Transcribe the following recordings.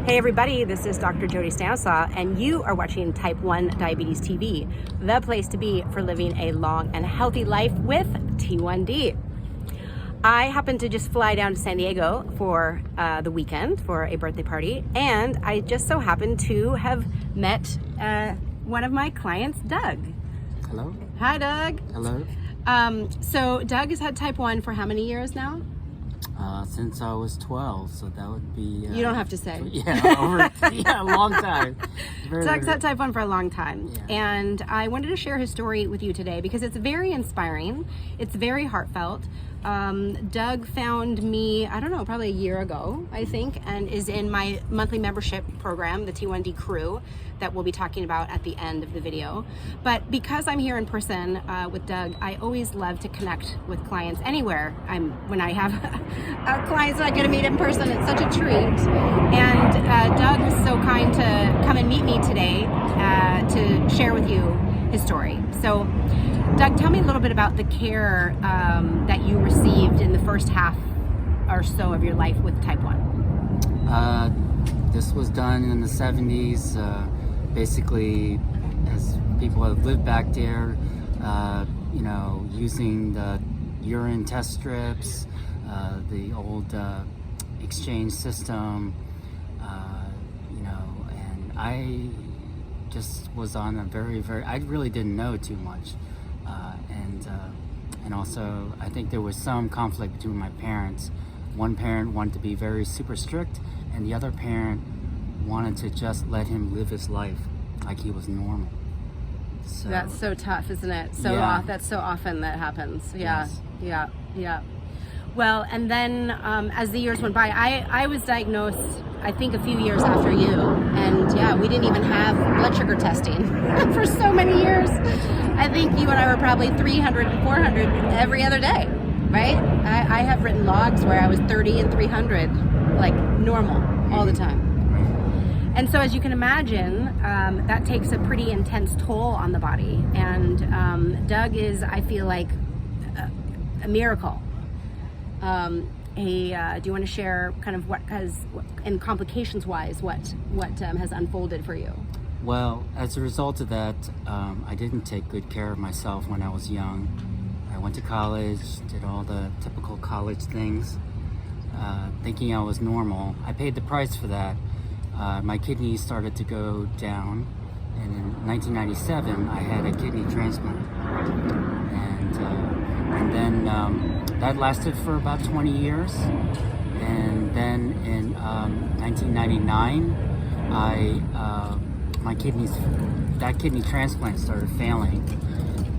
Hey everybody, this is Dr. Jody Stanislaw, and you are watching Type 1 Diabetes TV, the place to be for living a long and healthy life with T1D. I happened to just fly down to San Diego for the weekend for a birthday party, and I just so happened to have met one of my clients, Doug. Hello. Hi, Doug. Hello. So Doug has had Type 1 for how many years now? Since I was 12, so that would be... you don't have to say. Yeah, a long time. Doug's had Type 1 for a long time. Yeah. And I wanted to share his story with you today because it's very inspiring. It's very heartfelt. Doug found me, I don't know, probably a year ago, I think, and is in my monthly membership program, the T1D Crew, that we'll be talking about at the end of the video. But because I'm here in person with Doug, I always love to connect with clients anywhere. When I have clients that I get to meet in person, it's such a treat. And Doug was so kind to come and meet me today to share with you his story. So, Doug, tell me a little bit about the care that you received in the first half or so of your life with Type 1. This was done in the 70s, basically as people have lived back there, using the urine test strips, the old exchange system, and I just was on a I really didn't know too much. And also, I think there was some conflict between my parents. One parent wanted to be very super strict, and the other parent wanted to just let him live his life like he was normal. So, that's so tough, isn't it? That's so often that happens. Yes. Yeah. Well, and then as the years went by, I was diagnosed, I think, a few years after you. And we didn't even have blood sugar testing for so many years. I think you and I were probably 300 and 400 every other day, right? I have written logs where I was 30 and 300, like normal, all the time. And so as you can imagine, that takes a pretty intense toll on the body. And Doug is, I feel like, a miracle. Do you want to share kind of what has, and complications-wise, what has unfolded for you? Well, as a result of that, I didn't take good care of myself when I was young. I went to college, did all the typical college things, thinking I was normal. I paid the price for that. My kidneys started to go down, and in 1997, I had a kidney transplant. And then that lasted for about 20 years. And then in 1999, that kidney transplant started failing.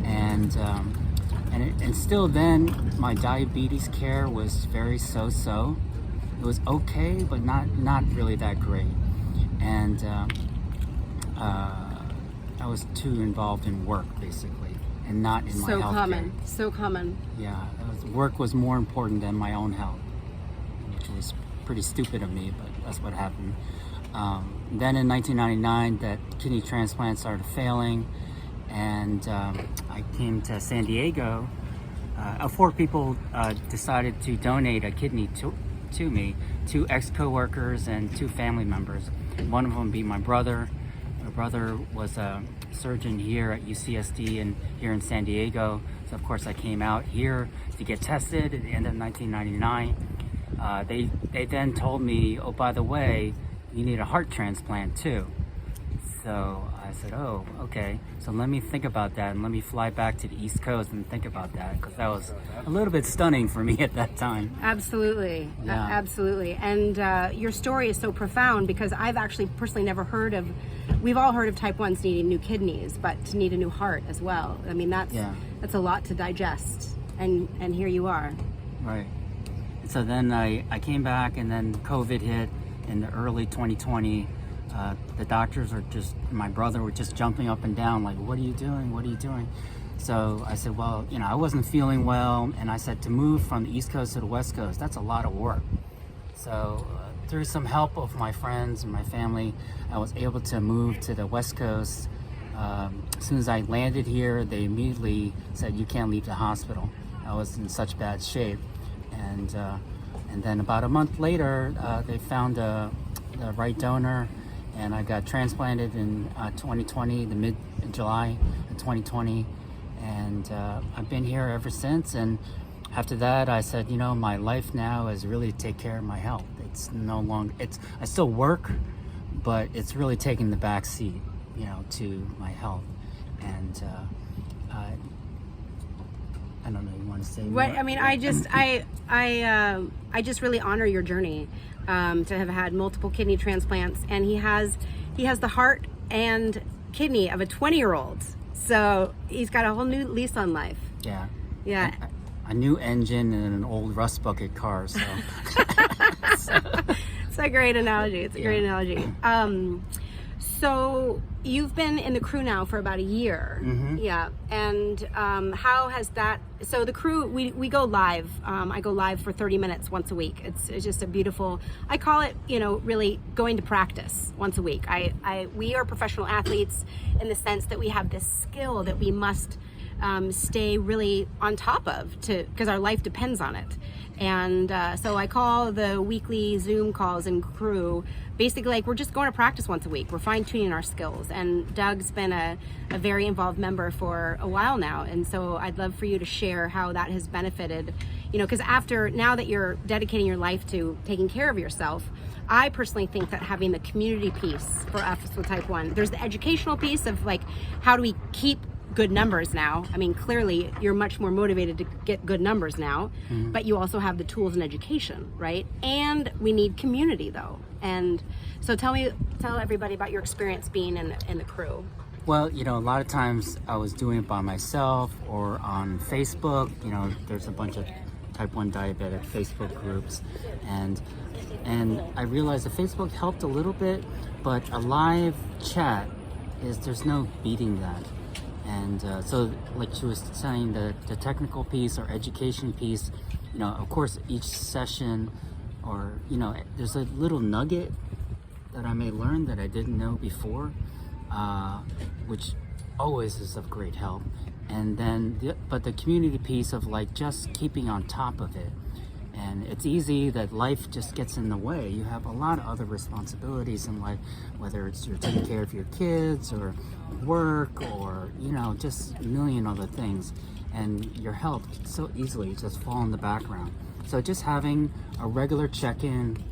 And still then, my diabetes care was very so-so. It was okay, but not really that great. And I was too involved in work, basically, and not in my health. So common. Yeah, work was more important than my own health, which was pretty stupid of me, but that's what happened. Then in 1999, that kidney transplant started failing, and I came to San Diego. 4 people decided to donate a kidney to me, 2 ex-coworkers and 2 family members. One of them being my brother. My brother was a surgeon here at UCSD here in San Diego. So of course I came out here to get tested at the end of 1999. They then told me, oh, by the way, you need a heart transplant too. So I said, oh, okay. So let me think about that, and let me fly back to the East Coast and think about that, because that was a little bit stunning for me at that time. Absolutely. Yeah. Absolutely. And your story is so profound, because I've actually personally never heard of, we've all heard of Type 1s needing new kidneys, but to need a new heart as well. I mean, that's a lot to digest, and here you are. Right. So then I came back, and then COVID hit in the early 2020. The doctors my brother were just jumping up and down, like, what are you doing? What are you doing? So I said, well, I wasn't feeling well. And I said, to move from the East Coast to the West Coast, that's a lot of work. So through some help of my friends and my family, I was able to move to the West Coast. As soon as I landed here, they immediately said, you can't leave the hospital. I was in such bad shape. And then about a month later, they found a the right donor, and I got transplanted in 2020, the mid-July of 2020, and I've been here ever since. And after that, I said, you know, my life now is really to take care of my health. It's no longer, I still work, but it's really taking the back seat, you know, to my health. And I don't know, you want to say What more? I mean, I just really honor your journey to have had multiple kidney transplants, and he has the heart and kidney of a 20-year-old. So he's got a whole new lease on life. Yeah. Yeah. A new engine and an old rust bucket car. So. It's a great analogy. It's a great analogy. So you've been in the crew now for about a year. Mm-hmm. Yeah. And how has that, so the crew, we go live. I go live for 30 minutes once a week. It's just a beautiful, I call it, you know, really going to practice once a week. We are professional athletes in the sense that we have this skill that we must stay really on top of because our life depends on it. And so I call the weekly Zoom calls in crew basically like we're just going to practice once a week. We're fine-tuning our skills. And Doug's been a very involved member for a while now. And so I'd love for you to share how that has benefited, you know, because now that you're dedicating your life to taking care of yourself, I personally think that having the community piece for us with type 1, there's the educational piece of like, how do we keep good numbers now? I mean, clearly you're much more motivated to get good numbers now, but you also have the tools and education, right? And we need community though. And so tell everybody about your experience being in the crew. Well, you know, a lot of times I was doing it by myself or on Facebook. You know, there's a bunch of type 1 diabetic Facebook groups, and I realized that Facebook helped a little bit, but a live chat there's no beating that. And so like she was saying, the technical piece or education piece, you know, of course each session, or, you know, there's a little nugget that I may learn that I didn't know before, which always is of great help. And then but the community piece of like just keeping on top of it. And it's easy that life just gets in the way. You have a lot of other responsibilities in life, whether it's you're taking care of your kids or work or, you know, just a million other things. And your health can so easily just fall in the background. So just having a regular check-in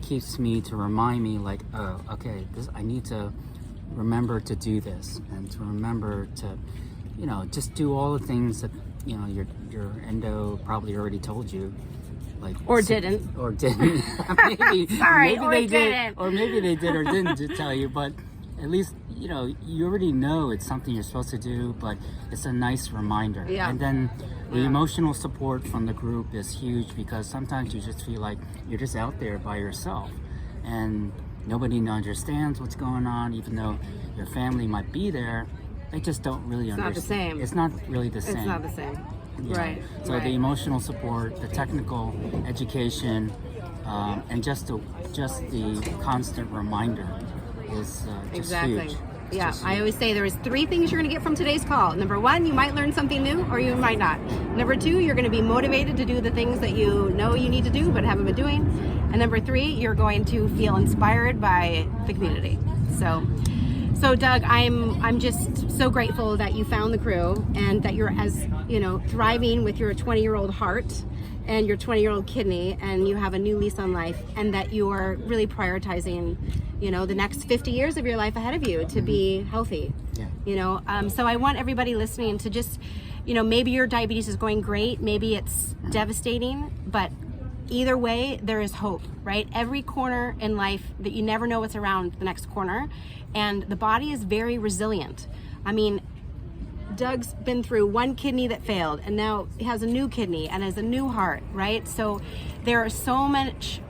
keeps me to remind me like, oh, okay, I need to remember to do this, and to remember to, you know, just do all the things that, you know, your endo probably already told you. Like, or didn't. maybe, Sorry, maybe or they didn't. did, or maybe they did or didn't to tell you, but at least, you know, you already know it's something you're supposed to do, but it's a nice reminder. Yeah. And then the emotional support from the group is huge, because sometimes you just feel like you're just out there by yourself and nobody understands what's going on, even though your family might be there. They just don't really understand. It's not the same. It's not really the same. It's not the same. You know? Right. So right. the emotional support, the technical education, and just the constant reminder is just exactly. huge. Yeah, Just I huge. always say there is 3 things you're going to get from today's call. Number 1, you might learn something new, or you might not. Number 2, you're going to be motivated to do the things that you know you need to do but haven't been doing. And number 3, you're going to feel inspired by the community. So Doug, I'm just so grateful that you found the crew, and that you're, as you know, thriving with your 20-year-old heart and your 20-year-old kidney, and you have a new lease on life, and that you are really prioritizing, you know, the next 50 years of your life ahead of you to be healthy. Yeah. You know, so I want everybody listening to just, you know, maybe your diabetes is going great, maybe it's devastating, but either way, there is hope, right? Every corner in life, that you never know what's around the next corner, and the body is very resilient. I mean, Doug's been through 1 kidney that failed, and now he has a new kidney and has a new heart, right? So there is so much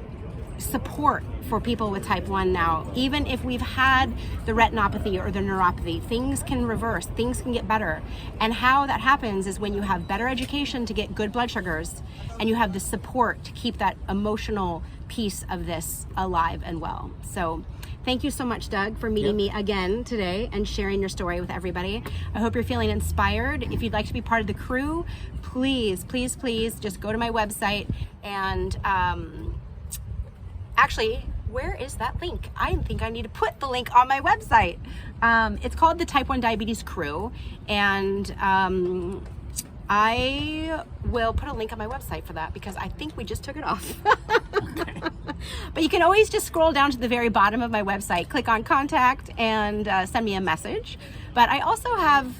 support for people with type 1 now. Even if we've had the retinopathy or the neuropathy, things can reverse, things can get better. And how that happens is when you have better education to get good blood sugars, and you have the support to keep that emotional piece of this alive and well. So thank you so much, Doug, for meeting me again today and sharing your story with everybody. I hope you're feeling inspired. If you'd like to be part of the crew, please just go to my website, and actually, where is that link? I think I need to put the link on my website. It's called the Type 1 Diabetes Crew, and I will put a link on my website for that because I think we just took it off. Okay. But you can always just scroll down to the very bottom of my website, click on contact, and send me a message. But I also have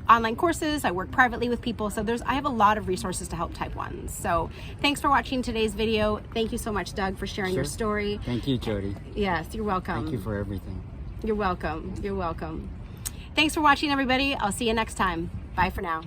online courses. I work privately with people, so I have a lot of resources to help Type 1s. So thanks for watching today's video. Thank you so much, Doug, for sharing your story. Thank you, Jody. Yes, you're welcome. Thank you for everything. You're welcome. You're welcome. Thanks for watching, everybody. I'll see you next time. Bye for now.